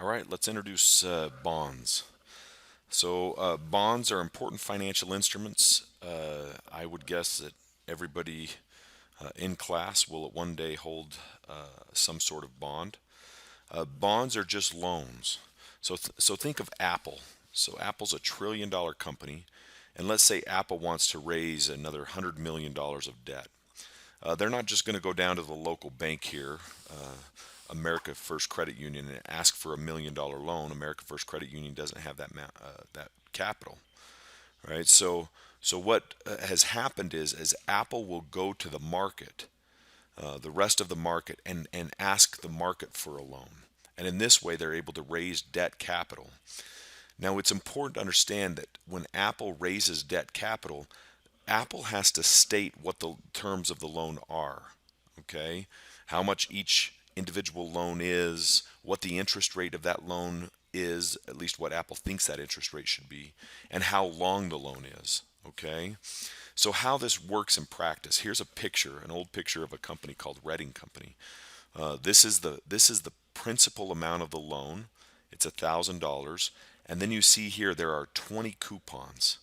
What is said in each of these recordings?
All right, let's introduce bonds. Bonds are important financial instruments. I would guess that everybody in class will at one day hold some sort of bond. Bonds are just loans. So think of Apple. So Apple's a $1 trillion company, and let's say Apple wants to raise another $100 million of debt. They're not just going to go down to the local bank here, America First Credit Union, and ask for $1 million loan. America First Credit Union doesn't have that capital, right? So what has happened is Apple will go to the market, the rest of the market, and ask the market for a loan. And in this way, they're able to raise debt capital. Now, it's important to understand that when Apple raises debt capital, Apple has to state what the terms of the loan are, okay? How much each individual loan is, what the interest rate of that loan is, at least what Apple thinks that interest rate should be, and how long the loan is, okay? So how this works in practice, here's a picture, an old picture of a company called Redding Company. This is the principal amount of the loan. It's $1,000, and then you see here there are 20 coupons.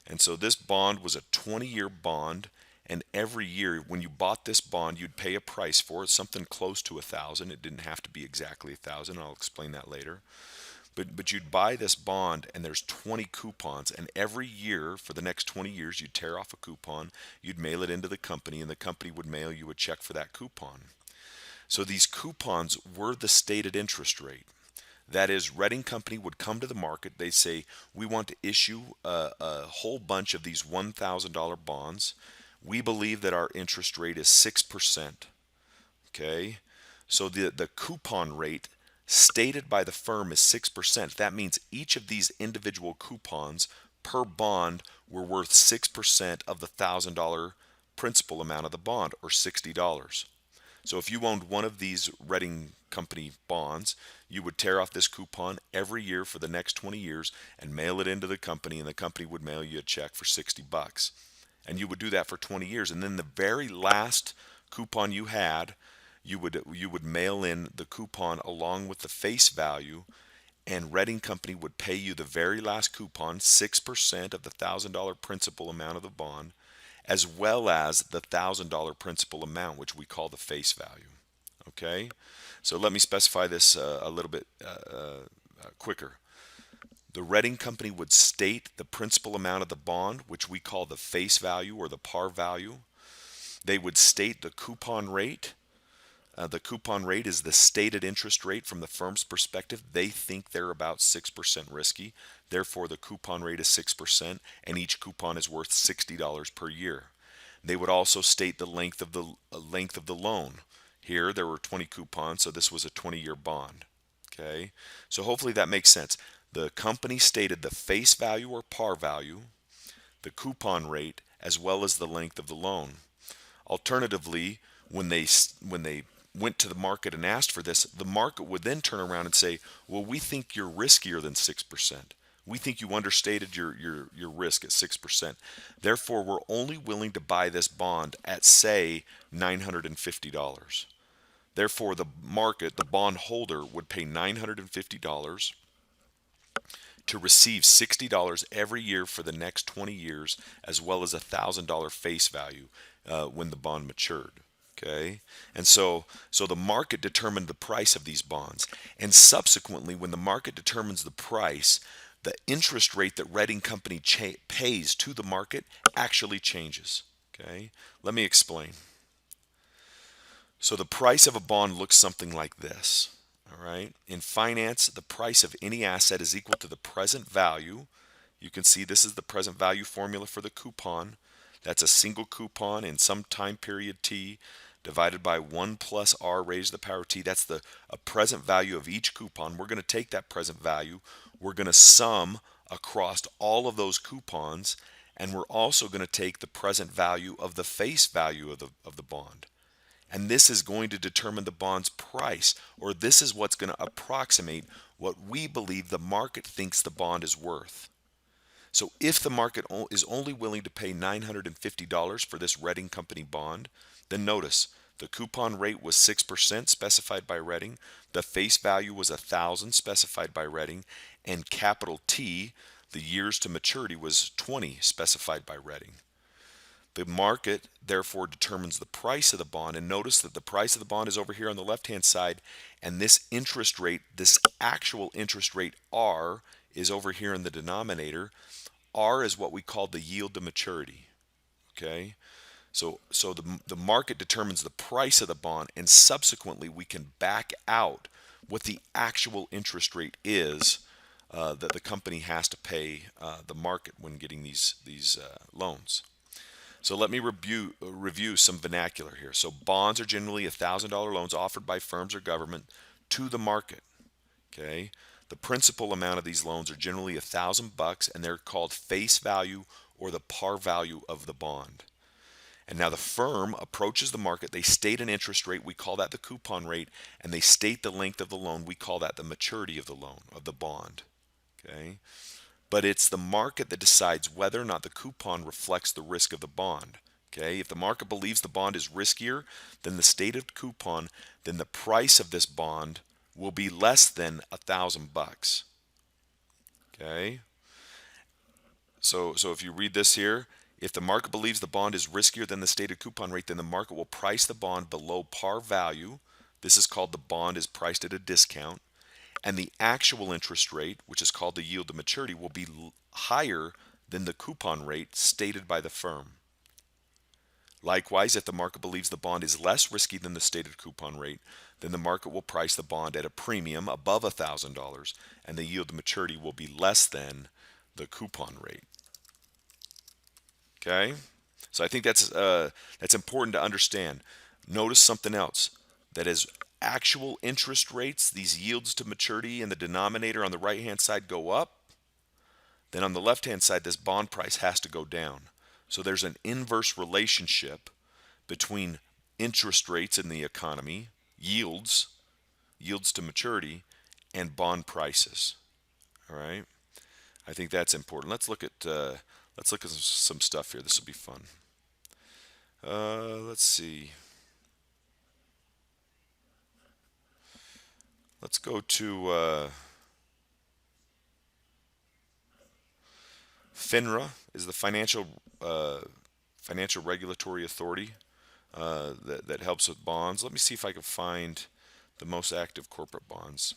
And so this bond was a 20-year bond, and every year when you bought this bond, you'd pay a price for it, something close to 1,000. It didn't have to be exactly 1,000. I'll explain that later. But you'd buy this bond, and there's 20 coupons, and every year for the next 20 years, you'd tear off a coupon, you'd mail it into the company, and the company would mail you a check for that coupon. So these coupons were the stated interest rate. That is, Redding Company would come to the market. They say, we want to issue a whole bunch of these $1,000 bonds. We believe that our interest rate is 6%. Okay? So the coupon rate stated by the firm is 6%. That means each of these individual coupons per bond were worth 6% of the $1,000 principal amount of the bond, or $60. So if you owned one of these Redding Company bonds, you would tear off this coupon every year for the next 20 years and mail it into the company, and the company would mail you a check for $60. And you would do that for 20 years. And then the very last coupon you had, you would mail in the coupon along with the face value, and Redding Company would pay you the very last coupon, 6% of the $1,000 principal amount of the bond, as well as the $1,000 principal amount, which we call the face value. Okay? So let me specify this a little bit quicker. The Redding Company would state the principal amount of the bond, which we call the face value or the par value. They would state the coupon rate. The coupon rate is the stated interest rate from the firm's perspective. They think they're about 6% risky. Therefore, the coupon rate is 6%, and each coupon is worth $60 per year. They would also state the length of the loan. Here, there were 20 coupons, so this was a 20-year bond. Okay, so hopefully that makes sense. The company stated the face value or par value, the coupon rate, as well as the length of the loan. Alternatively, when they went to the market and asked for this, the market would then turn around and say, "Well, we think you're riskier than 6%. We think you understated your risk at 6%. Therefore, we're only willing to buy this bond at, say, $950." Therefore, the bond holder would pay $950 to receive $60 every year for the next 20 years, as well as a $1,000 face value when the bond matured. Okay, and so the market determined the price of these bonds, and subsequently, when the market determines the price, the interest rate that Redding Company pays to the market actually changes. Okay, let me explain. So the price of a bond looks something like this. All right. In finance, the price of any asset is equal to the present value. You can see this is the present value formula for the coupon. That's a single coupon in some time period t divided by 1 plus r raised to the power t. That's the a present value of each coupon. We're going to take that present value. We're going to sum across all of those coupons, and we're also going to take the present value of the face value of the bond. And this is going to determine the bond's price, or this is what's going to approximate what we believe the market thinks the bond is worth. So if the market is only willing to pay $950 for this Redding Company bond, then notice The coupon rate was 6% specified by Redding. The face value was 1,000 specified by Redding. And capital T, the years to maturity, was 20 specified by Redding. The market therefore determines the price of the bond. And notice that the price of the bond is over here on the left-hand side. And this interest rate, this actual interest rate R, is over here in the denominator. R is what we call the yield to maturity. Okay? So the market determines the price of the bond, and subsequently we can back out what the actual interest rate is that the company has to pay the market when getting these loans. So let me review some vernacular here. So bonds are generally $1,000 loans offered by firms or government to the market. Okay, the principal amount of these loans are generally $1,000, and they're called face value or the par value of the bond. And now the firm approaches the market, they state an interest rate, we call that the coupon rate, and they state the length of the loan, we call that the maturity of the loan, of the bond. Okay? But it's the market that decides whether or not the coupon reflects the risk of the bond. Okay? If the market believes the bond is riskier than the stated coupon, then the price of this bond will be less than $1,000. Okay? So if you read this here, if the market believes the bond is riskier than the stated coupon rate, then the market will price the bond below par value. This is called the bond is priced at a discount. And the actual interest rate, which is called the yield to maturity, will be higher than the coupon rate stated by the firm. Likewise, if the market believes the bond is less risky than the stated coupon rate, then the market will price the bond at a premium above $1,000, and the yield to maturity will be less than the coupon rate. Okay, so I think that's important to understand. Notice something else, that as actual interest rates, these yields to maturity in the denominator on the right hand side go up, then on the left hand side this bond price has to go down. So there's an inverse relationship between interest rates in the economy, yields to maturity, and bond prices. All right, I think that's important. Let's look at some stuff here. This will be fun. Let's see. Let's go to FINRA is the financial regulatory authority that helps with bonds. Let me see if I can find the most active corporate bonds.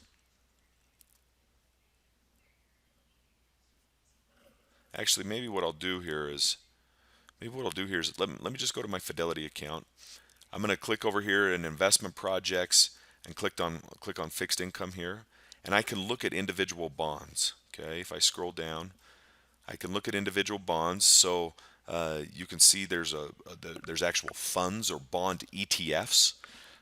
Actually, maybe what I'll do here is let me just go to my Fidelity account. I'm going to click over here in investment projects and click on fixed income here, and I can look at individual bonds. Okay, if I scroll down, I can look at individual bonds. So you can see there's actual funds or bond ETFs.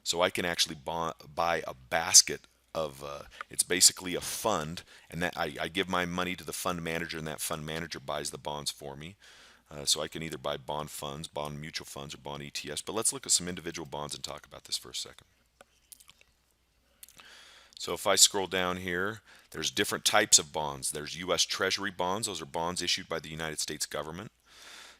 So I can actually buy a basket of it's basically a fund, and that I give my money to the fund manager, and that fund manager buys the bonds for me. So I can either buy bond funds, bond mutual funds, or bond ETFs. But let's look at some individual bonds and talk about this for a second. So if I scroll down here, there's different types of bonds. There's U.S. Treasury bonds. Those are bonds issued by the United States government.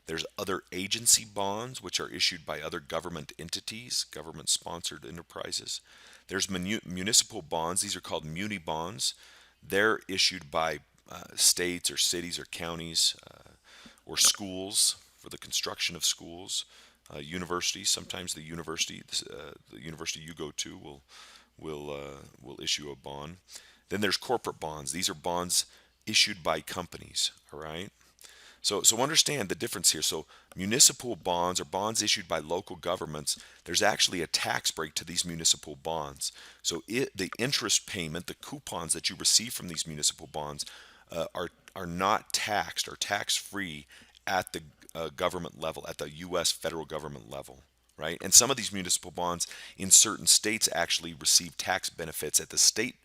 There's other agency bonds, which are issued by other government entities, government-sponsored enterprises. There's municipal bonds. These are called muni bonds. They're issued by states or cities or counties or schools for the construction of schools, universities. Sometimes the university you go to will issue a bond. Then there's corporate bonds. These are bonds issued by companies. All right. So understand the difference here. So municipal bonds are bonds issued by local governments. There's actually a tax break to these municipal bonds. So the interest payment, the coupons that you receive from these municipal bonds are not taxed or tax-free at the government level, at the U.S. federal government level, right? And some of these municipal bonds in certain states actually receive tax benefits at the state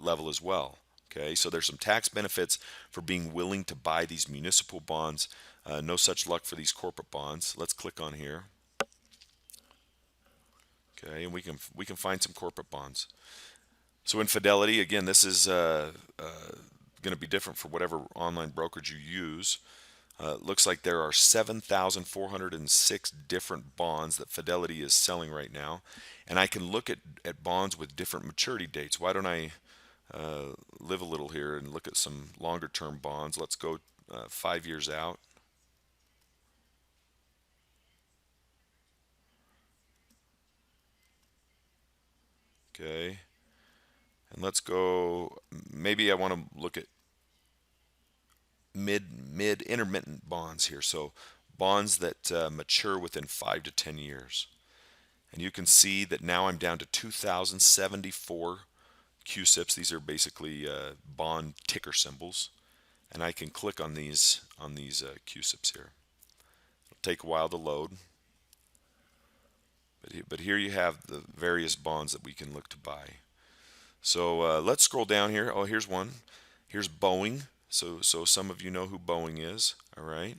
level as well. Okay, so there's some tax benefits for being willing to buy these municipal bonds. No such luck for these corporate bonds. Let's click on here. Okay, and we can find some corporate bonds. So in Fidelity, again, this is going to be different for whatever online brokerage you use. Looks like there are 7,406 different bonds that Fidelity is selling right now. And I can look at bonds with different maturity dates. Why don't I live a little here and look at some longer term bonds? Let's go 5 years out. Okay. And let's go, maybe I want to look at mid intermittent bonds here. So bonds that mature within 5 to 10 years. And you can see that now I'm down to 2,074 QSIPs. These are basically bond ticker symbols, and I can click on these QSIPs here. It'll take a while to load, but here you have the various bonds that we can look to buy. So let's scroll down here. Oh, here's one. Here's Boeing. So some of you know who Boeing is. All right.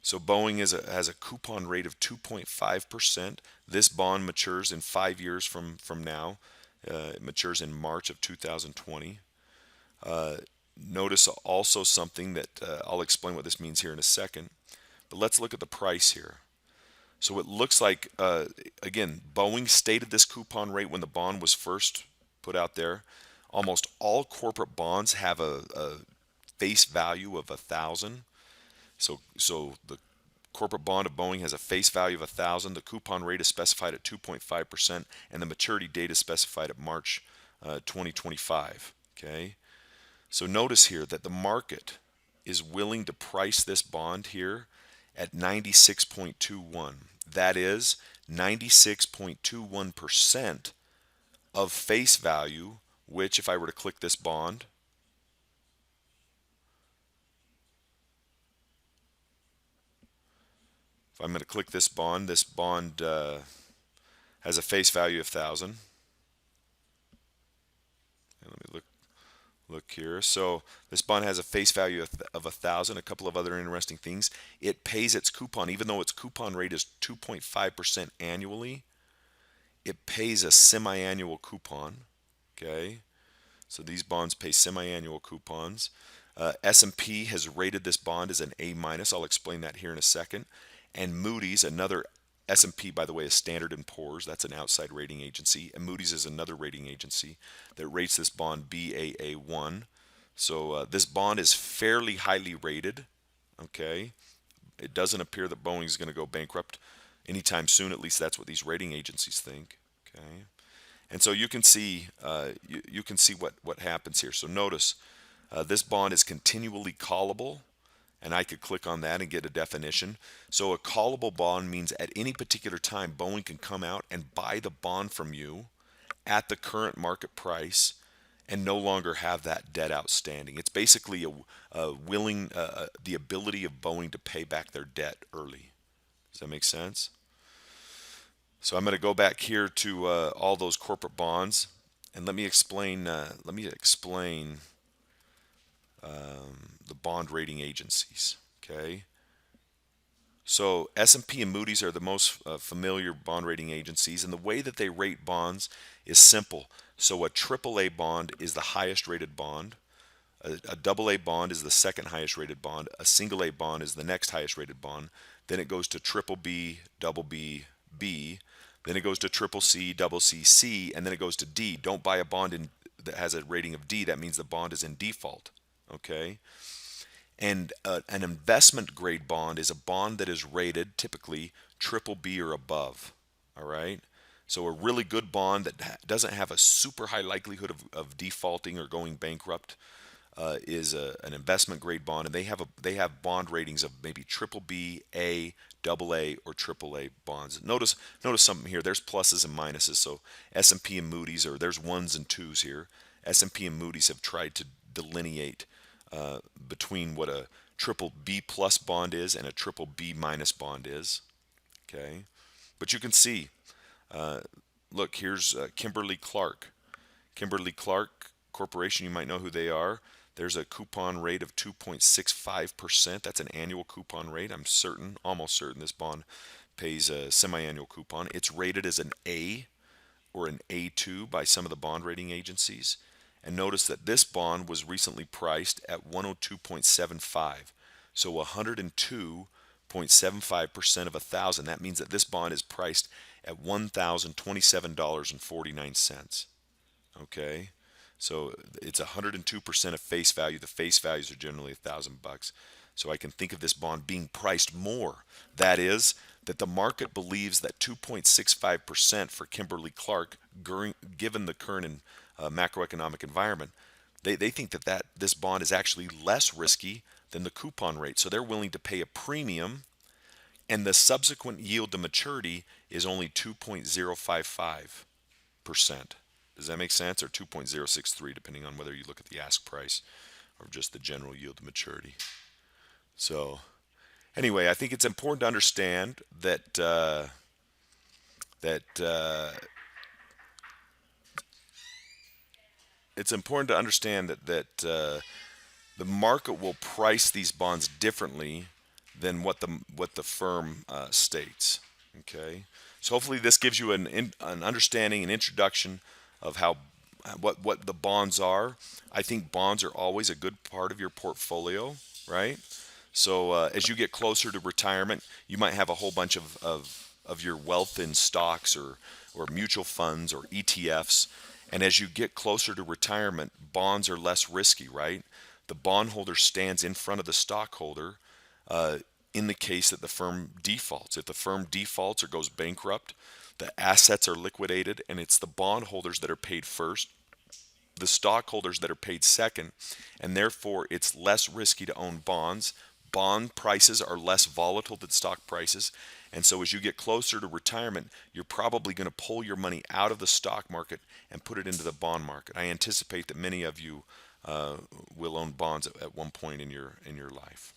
So Boeing has a coupon rate of 2.5%. This bond matures in 5 years from now. It matures in March of 2020. Notice also something that I'll explain what this means here in a second. But let's look at the price here. So it looks like, again, Boeing stated this coupon rate when the bond was first put out there. Almost all corporate bonds have a face value of 1,000. So the corporate bond of Boeing has a face value of 1,000. The coupon rate is specified at 2.5%, and the maturity date is specified at March 2025. Okay. So notice here that the market is willing to price this bond here at 96.21. That is 96.21% of face value, which if I were to click this bond, if I'm going to click this bond has a face value of 1,000. And let me look here. So this bond has a face value of 1,000. A couple of other interesting things. It pays its coupon, even though its coupon rate is 2.5% annually. It pays a semi-annual coupon. Okay, so these bonds pay semi-annual coupons. S&P has rated this bond as an A minus. I'll explain that here in a second. And Moody's, another S&P, by the way, is Standard & Poor's. That's an outside rating agency. And Moody's is another rating agency that rates this bond Baa1. So this bond is fairly highly rated. Okay, it doesn't appear that Boeing is going to go bankrupt anytime soon. At least that's what these rating agencies think. Okay, and so you can see you can see what happens here. So notice this bond is continually callable, and I could click on that and get a definition. So a callable bond means at any particular time Boeing can come out and buy the bond from you at the current market price and no longer have that debt outstanding. It's basically the ability of Boeing to pay back their debt early. Does that make sense? So I'm going to go back here to all those corporate bonds, and let me explain. The bond rating agencies. Okay. So S&P and Moody's are the most familiar bond rating agencies, and the way that they rate bonds is simple. So a AAA bond is the highest rated bond. A AA bond is the second highest rated bond. A single A bond is the next highest rated bond. Then it goes to triple B, double B, B. Then it goes to triple C, double C, C, and then it goes to D. Don't buy a bond that has a rating of D. That means the bond is in default. Okay. And an investment grade bond is a bond that is rated typically triple B or above. All right. So a really good bond that doesn't have a super high likelihood of defaulting or going bankrupt is an investment grade bond, and they have bond ratings of maybe triple B, A, double A, or triple A bonds. Notice something here. There's pluses and minuses. So S&P and Moody's, or there's ones and twos here. S&P and Moody's have tried to delineate between what a triple B plus bond is and a triple B minus bond is. Okay, but you can see, look, here's Kimberly Clark. Kimberly Clark Corporation, you might know who they are. There's a coupon rate of 2.65%. That's an annual coupon rate. I'm certain, almost certain, this bond pays a semi-annual coupon. It's rated as an A or an A2 by some of the bond rating agencies. And notice that this bond was recently priced at 102.75. So 102.75% of 1,000. That means that this bond is priced at $1,027.49. Okay, so it's 102% of face value. The face values are generally $1,000. So I can think of this bond being priced more. That is, that the market believes that 2.65% for Kimberly Clark, given the current macroeconomic environment, they think that this bond is actually less risky than the coupon rate. So they're willing to pay a premium, and the subsequent yield to maturity is only 2.055%. Does that make sense? Or 2.063, depending on whether you look at the ask price or just the general yield to maturity. So anyway, I think it's important to understand that it's important to understand that the market will price these bonds differently than what the firm states. Okay, so hopefully this gives you an understanding, an introduction of how what the bonds are. I think bonds are always a good part of your portfolio, right? So as you get closer to retirement, you might have a whole bunch of your wealth in stocks or mutual funds or ETFs. And as you get closer to retirement, bonds are less risky, right? The bondholder stands in front of the stockholder uh, in the case that the firm defaults. If the firm defaults or goes bankrupt, the assets are liquidated, and it's the bondholders that are paid first, the stockholders that are paid second, and therefore it's less risky to own bonds. Bond prices are less volatile than stock prices. And so as you get closer to retirement, you're probably going to pull your money out of the stock market and put it into the bond market. I anticipate that many of you will own bonds at one point in your life.